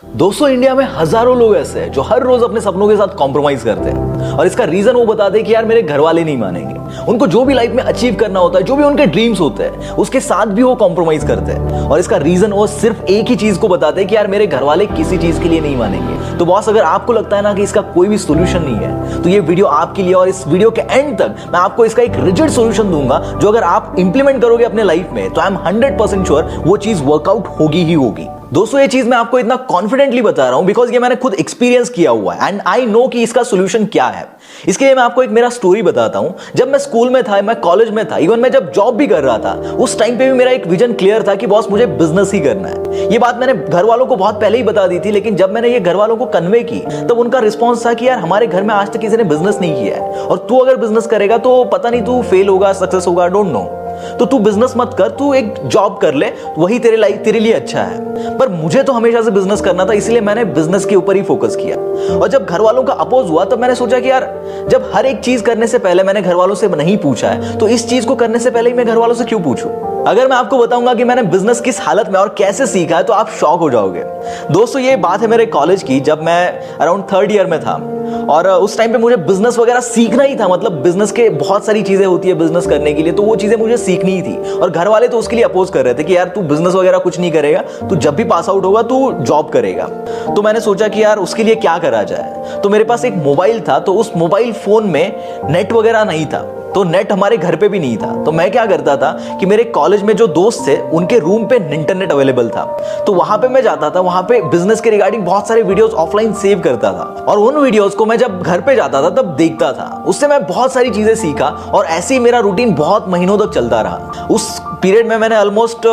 दोस्तों इंडिया में हजारों लोग ऐसे हैं जो हर रोज अपने सपनों के साथ कॉम्प्रोमाइज करते हैं और इसका रीजन वो बताते हैं कि यार मेरे घर वाले नहीं मानेंगे। उनको जो भी लाइफ में अचीव करना होता है, जो भी उनके ड्रीम्स होते हैं, उसके साथ भी वो कॉम्प्रोमाइज करते हैं और इसका रीजन वो सिर्फ एक ही चीज को बताते हैं कि यार मेरे घर वाले किसी चीज के लिए नहीं मानेंगे। तो बॉस, अगर आपको लगता है ना कि इसका कोई भी सोल्यूशन नहीं है तो ये वीडियो आपके लिए, और इस वीडियो के एंड तक मैं आपको इसका एक रिजिड सोल्यूशन दूंगा जो अगर आप इंप्लीमेंट करोगे अपने लाइफ में तो आई एम 100% श्योर वो चीज वर्कआउट होगी ही होगी। दोस्तों ये चीज मैं आपको इतना कॉन्फिडेंटली बता रहा हूं बिकॉज ये मैंने खुद एक्सपीरियंस किया हुआ है एंड आई नो कि इसका सोल्यूशन क्या है। इसके लिए मैं आपको एक मेरा स्टोरी बताता हूं। जब मैं स्कूल में था, मैं कॉलेज में था, इवन मैं जब जॉब भी कर रहा था, उस टाइम पे भी मेरा एक विजन क्लियर था कि बॉस मुझे बिजनेस ही करना है। ये बात मैंने घर वालों को बहुत पहले ही बता दी थी, लेकिन जब मैंने ये घर वालों को कन्वे की तब उनका रिस्पॉन्स था कि यार हमारे घर में आज तक किसी ने बिजनेस नहीं किया है और तू अगर बिजनेस करेगा तो पता नहीं तू फेल होगा, सक्सेस होगा, डोंट नो, तो तू बिजनेस मत कर, तू एक जॉब कर ले, वही तेरे लिए अच्छा है। पर मुझे तो हमेशा से बिजनेस करना था, इसलिए मैंने बिजनेस के ऊपर ही फोकस किया। और जब घर वालों का अपोज हुआ तब मैंने सोचा कि यार जब हर एक चीज करने से पहले मैंने घर वालों से नहीं पूछा है तो इस चीज को करने से पहले ही मैं घर वालों से क्यों पूछूं। अगर मैं आपको बताऊंगा कि मैंने बिजनेस किस हालत में और कैसे सीखा है तो आप शॉक हो जाओगे। दोस्तों ये बात है मेरे कॉलेज की, जब मैं अराउंड 3rd ईयर में था और उस टाइम पे मुझे बिजनेस वगैरह सीखना ही था। मतलब बिजनेस के बहुत सारी चीजें होती है बिजनेस करने के लिए, तो वो चीजें मुझे सीखनी ही थी और घर वाले तो उसके लिए अपोज कर रहे थे कि यार तू बिजनेस वगैरह कुछ नहीं करेगा, तू जब भी पास आउट होगा तू जॉब करेगा। तो मैंने सोचा कि यार उसके लिए क्या करा जाए। तो मेरे पास एक मोबाइल था, तो उस मोबाइल फोन में नेट वगैरह नहीं था, तो नेट हमारे घर पे भी नहीं था। तो मैं क्या करता था कि मेरे कॉलेज में जो दोस्त थे उनके रूम पे इंटरनेट अवेलेबल था, तो वहां पे मैं जाता था, वहां पे बिजनेस के रिगार्डिंग बहुत सारे वीडियोस ऑफलाइन सेव करता था और उन वीडियोस को मैं जब घर पे जाता था तब देखता था। उससे मैं बहुत सारी चीजें सीखा और ऐसे ही मेरा रूटीन बहुत महीनों तक चलता रहा। उस पीरियड में मैंने ऑलमोस्ट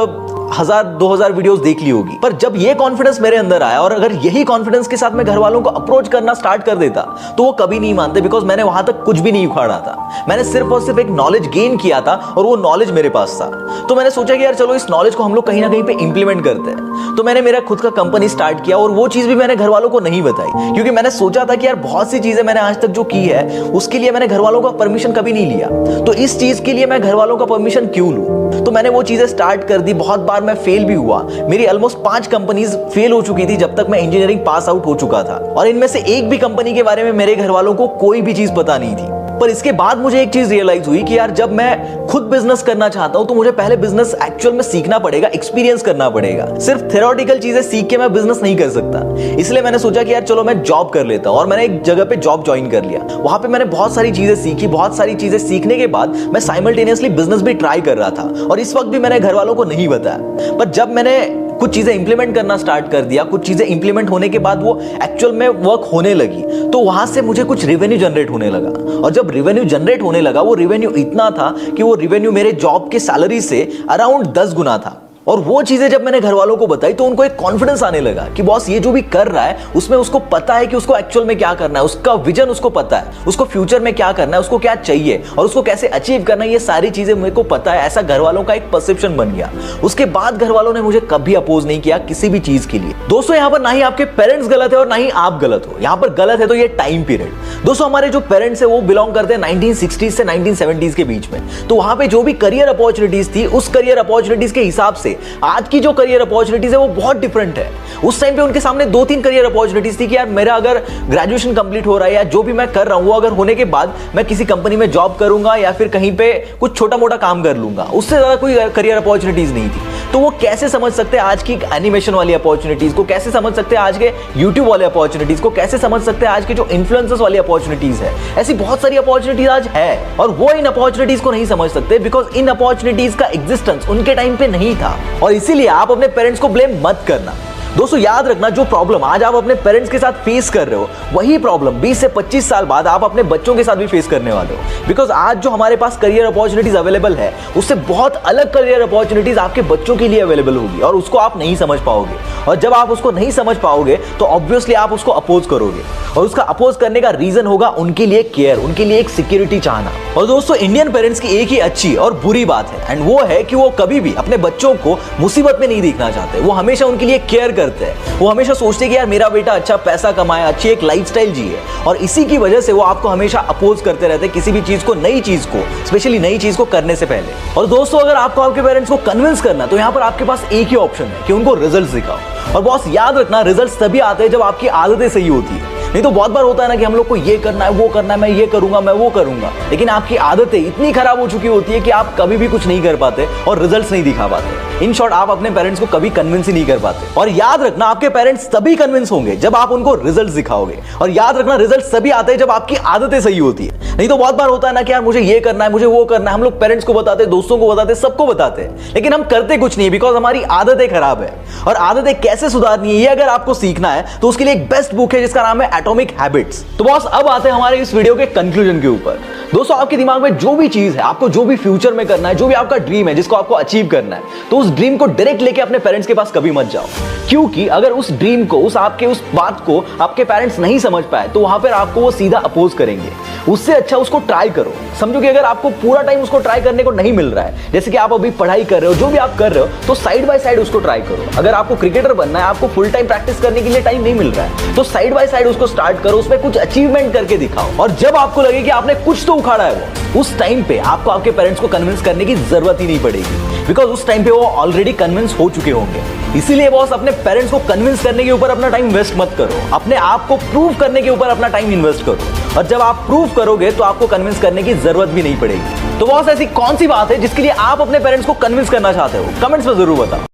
1000-2000 वीडियोस देख ली होगी। पर जब ये कॉन्फिडेंस मेरे अंदर आया और अगर यही कॉन्फिडेंस के साथ मैं घर वालों को अप्रोच करना स्टार्ट कर देता तो वो कभी नहीं मानते, बिकॉज मैंने वहां तक कुछ भी नहीं उखाड़ा था। मैंने सिर्फ और सिर्फ एक नॉलेज गेन किया था और वो नॉलेज मेरे पास था। तो मैंने सोचा कि यार चलो इस नॉलेज को हम लोग कहीं ना कहीं पे इंप्लीमेंट करते हैं। तो मैंने मेरा खुद का कंपनी स्टार्ट किया और वो चीज भी मैंने घर वालों को नहीं बताई, क्योंकि मैंने सोचा था कि यार बहुत सी चीजें मैंने आज तक जो की है उसके लिए मैंने घर वालों का परमिशन कभी नहीं लिया, तो इस चीज के लिए मैं घर वालों का परमिशन क्यों लूं। तो मैंने वो चीजें स्टार्ट कर दी। बहुत बार मैं फेल भी हुआ, मेरी ऑलमोस्ट 5 कंपनीज फेल हो चुकी थी जब तक मैं इंजीनियरिंग पास आउट हो चुका था और इनमें से एक भी कंपनी के बारे में मेरे घर वालों को कोई भी चीज पता नहीं थी। पर इसके बाद मुझे एक चीज रियलाइज हुई कि यार जब मैं खुद बिजनेस करना चाहता हूं तो मुझे पहले बिजनेस एक्चुअल में सीखना पड़ेगा, एक्सपीरियंस करना पड़ेगा। सिर्फ थ्योरेटिकल चीजें सीख के मैं बिजनेस नहीं कर सकता। इसलिए मैंने सोचा कि यार चलो मैं जॉब कर लेता हूं और मैंने एक जगह पे जॉब ज्वाइन कर लिया। वहां पे मैंने बहुत सारी चीजें सीखी। बहुत सारी चीजें सीखने के बाद मैं साइमल्टेनियसली बिजनेस भी ट्राई कर रहा था और इस वक्त भी मैंने घर वालों को नहीं बताया। पर जब मैंने कुछ चीजें इंप्लीमेंट करना स्टार्ट कर दिया, कुछ चीजें इंप्लीमेंट होने के बाद वो एक्चुअल में वर्क होने लगी, तो वहां से मुझे कुछ रेवेन्यू जनरेट होने लगा। और जब रेवेन्यू जनरेट होने लगा, वो रेवेन्यू इतना था कि वो रेवेन्यू मेरे जॉब के सैलरी से अराउंड 10 गुना था। और वो चीजें जब मैंने घर वालों को बताई तो उनको एक कॉन्फिडेंस आने लगा कि बॉस ये जो भी कर रहा है उसमें उसको पता है कि उसको एक्चुअल में क्या करना है, उसका विजन उसको पता है, उसको फ्यूचर में क्या करना है, उसको क्या चाहिए और उसको कैसे अचीव करना है, ये सारी चीजें मेरे को पता है। ऐसा घर वालों का एक परसेप्शन बन गया। उसके बाद घर वालों ने मुझे कभी अपोज नहीं किया किसी भी चीज के लिए। दोस्तों यहाँ पर ना ही आपके पेरेंट्स गलत है और ना ही आप गलत हो। यहाँ पर गलत है तो ये टाइम पीरियड। दोस्तों हमारे जो पेरेंट्स है वो बिलोंग करते हैं 1960s से 1970s के बीच में, तो वहां पे जो भी करियर अपॉर्चुनिटीज थी उस करियर अपॉर्चुनिटीज के हिसाब से आज की जो करियर अपॉर्चुनिटीज है वो बहुत डिफरेंट है। उस टाइम पे उनके सामने 2-3 करियर अपॉर्चुनिटीज थी कि यार मेरा अगर ग्रेजुएशन कंप्लीट हो रहा है या जो भी मैं कर रहा हूं वो अगर होने के बाद मैं किसी कंपनी में जॉब करूंगा या फिर कहीं पे कुछ छोटा मोटा काम कर लूंगा, उससे ज्यादा कोई करियर अपॉर्चुनिटीज नहीं थी। तो वो कैसे समझ सकते हैं आज की एनिमेशन वाली अपॉर्चुनिटीज को, कैसे समझ सकते हैं आज के यूट्यूब वाले अपॉर्चुनिटीज को, कैसे समझ सकते हैं आज के जो इन्फ्लुएंसर्स वाली अपॉर्चुनिटीज है। ऐसी बहुत सारी अपॉर्चुनिटीज आज है और वो इन अपॉर्चुनिटीज को नहीं समझ सकते बिकॉज इन अपॉर्चुनिटीज का एग्जिस्टेंस उनके टाइम पे नहीं था। और इसीलिए आप अपने पेरेंट्स को ब्लेम मत करना। दोस्तों याद रखना, जो प्रॉब्लम आज आप अपने पेरेंट्स के साथ फेस कर रहे हो वही प्रॉब्लम 20 से 25 साल बाद आप अपने बच्चों के साथ भी फेस करने वाले हो। बिकॉज आज जो हमारे पास करियर अपॉर्चुनिटीज अवेलेबल है उससे बहुत अलग करियर अपॉर्चुनिटीज आपके बच्चों के लिए अवेलेबल होगी और उसको आप नहीं समझ पाओगे। और जब आप उसको नहीं समझ पाओगे तो ऑब्वियसली आप उसको अपोज करोगे और उसका अपोज करने का रीजन होगा उनके लिए केयर, उनके लिए एक सिक्योरिटी चाहना। और दोस्तों इंडियन पेरेंट्स की एक ही अच्छी और बुरी बात है एंड वो है कि वो कभी भी अपने बच्चों को मुसीबत में नहीं देखना चाहते। वो हमेशा उनके लिए केयर करते हैं, वो हमेशा सोचते हैं कि यार मेरा बेटा अच्छा पैसा कमाए, अच्छी एक लाइफस्टाइल जिए, और इसी की वजह से वो आपको हमेशा अपोज करते रहते हैं किसी भी चीज को, नई चीज को, स्पेशली नई चीज को करने से पहले। और दोस्तों, अगर आपको आपके पेरेंट्स को कन्विंस करना है तो यहाँ पर आपके पास एक ही ऑप्शन है कि उनको रिजल्ट दिखाओ। और बॉस याद रखना, रिजल्ट तभी आते हैं जब आपकी आदतें सही होती है। नहीं तो बहुत बार होता है ना कि हम लोग को ये करना है, वो करना है, मैं ये करूंगा, मैं वो करूंगा, लेकिन आपकी आदतें इतनी खराब हो चुकी होती है कि आप कभी भी कुछ नहीं कर पाते और रिजल्ट्स नहीं दिखा पाते। इन शॉर्ट, आप अपने पेरेंट्स को कभी कन्विंस ही नहीं कर पाते। और याद रखना, आपके पेरेंट्स तभी कन्विंस होंगे जब आप उनको रिजल्ट्स दिखाओगे। और याद रखना, रिजल्ट्स तभी आते हैं जब आपकी आदतें सही होती है। नहीं तो बहुत बार होता है ना कि यार मुझे ये करना है, मुझे वो करना है, हम लोग पेरेंट्स को बताते, दोस्तों को बताते, सबको बताते हैं, लेकिन हम करते कुछ नहीं है, बिकॉज हमारी आदतें खराब है। और आदतें कैसे सुधारनी है, ये अगर आपको सीखना है तो उसके लिए एक बेस्ट बुक है जिसका नाम है एटॉमिक हैबिट्स। तो बॉस, अब आते हैं हमारे इस वीडियो के कंक्लूजन के ऊपर। दोस्तों, आपके दिमाग में जो भी चीज है, आपको जो भी फ्यूचर में करना है, जो भी आपका ड्रीम है जिसको आपको अचीव करना है, तो उस ड्रीम को डायरेक्ट लेके अपने पेरेंट्स के पास कभी मत जाओ। क्योंकि अगर उस ड्रीम को, उस बात को आपके पेरेंट्स नहीं समझ पाए तो वहां पर आपको वो सीधा अपोज करेंगे। उससे अच्छा उसको ट्राई करो। समझो कि अगर आपको पूरा टाइम उसको ट्राई करने को नहीं मिल रहा है, जैसे कि आप अभी पढ़ाई कर रहे हो, जो भी आप कर रहे हो, तो साइड बाय साइड उसको ट्राई करो। अगर आपको क्रिकेटर बनना है, आपको फुल टाइम प्रैक्टिस करने के लिए टाइम नहीं मिल रहा है, तो साइड बाय साइड उसको स्टार्ट करो, उसमें कुछ अचीवमेंट करके दिखाओ। और जब आपको लगे कि आपने कुछ तो उखाड़ा है, वो उस टाइम पे आपको आपके पेरेंट्स को कन्विंस करने की जरूरत ही नहीं पड़ेगी, बिकॉज उस टाइम पे वो ऑलरेडी कन्विंस हो चुके होंगे। इसीलिए बॉस, अपने पेरेंट्स को कन्विंस करने के ऊपर अपना टाइम वेस्ट मत करो, अपने आप को प्रूव करने के ऊपर अपना टाइम इन्वेस्ट करो। और जब आप प्रूव करोगे तो आपको कन्विंस करने की जरूरत भी नहीं पड़ेगी। तो बॉस, ऐसी कौन सी बात है जिसके लिए आप अपने पेरेंट्स को कन्विंस करना चाहते हो? कमेंट्स में जरूर बताओ।